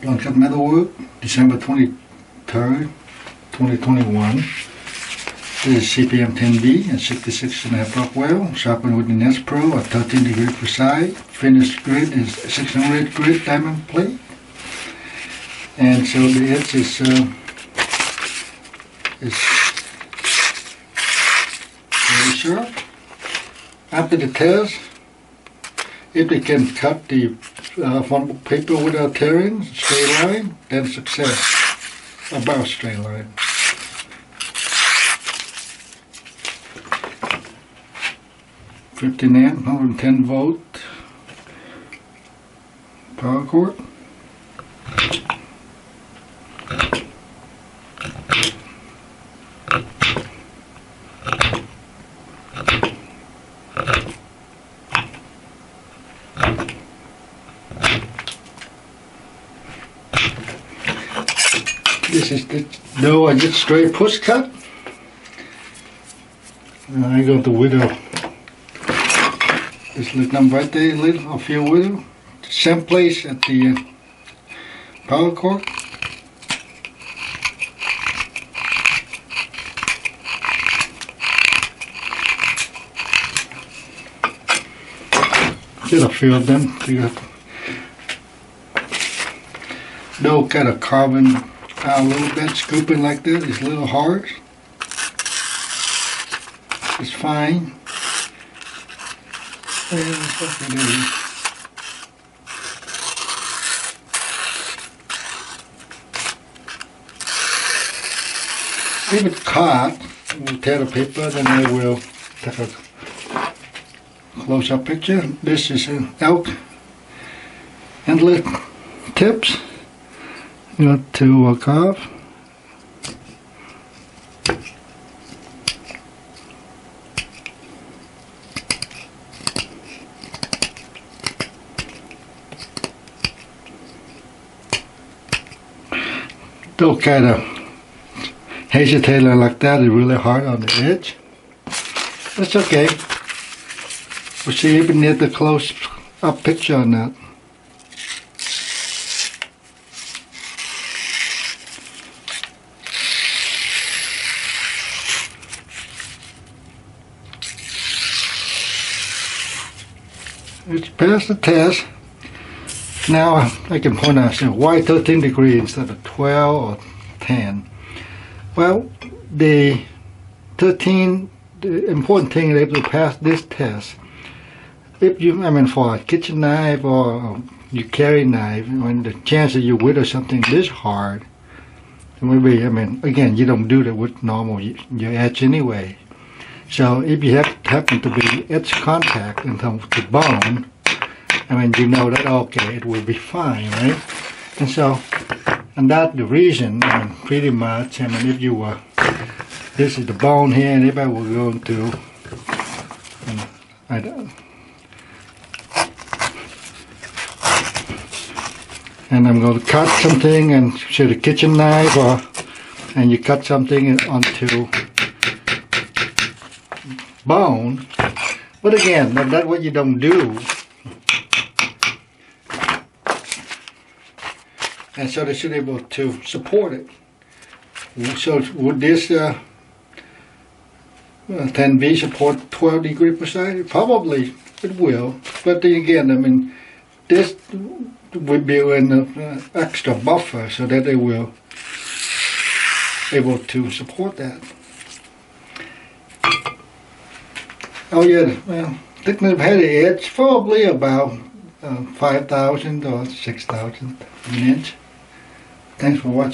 BluntCut MetalWorks, December 23rd, 2021. This is CPM 10V at 66.5 well, sharpened with the Nest Pro at 13 degrees per side. Finished grit is 600 grit diamond plate. And so the edge is very sharp. After the test, if they can cut the phone paper without tearing, straight line, then success. About straight line. $15 amp, 110 volt power cord. This is the dough I just straight push cut. And I'm going to whittle this little number right there, a few whittle. Same place at the power cord. Get a few of them. Dough kind of carving out a little bit, scooping like that. It's a little hard. It's fine. And that's what it is. If it's caught, we'll tear the paper, then I will take a close-up picture. This is an elk Antler tips. Got to walk off. Still kind of hesitating like that. It's really hard on the edge. That's okay. We'll see if we need the close-up picture on that. It's passed the test. Now I can point out, why 13 degrees instead of 12 or 10? Well, the important thing is to pass this test. If you, for a kitchen knife or you carry knife, when the chance that you whittle something this hard, maybe, again, you don't do that with normal your edge anyway. So if you happen to be edge contact in terms of the bone, you know that, okay, it will be fine, right? And so, and that's the reason, pretty much, if you were, this is the bone here, and if I were going to, and I'm going to cut something, and say the kitchen knife, and you cut something onto bone, but again, that's what you don't do. And so they should be able to support it. So would this 10V support 12 degrees per side? Probably it will. But then again, this would be an extra buffer so that they will able to support that. Oh yeah, well, thickness of head edge probably about 5,000 or 6,000 an inch. Thanks for watching.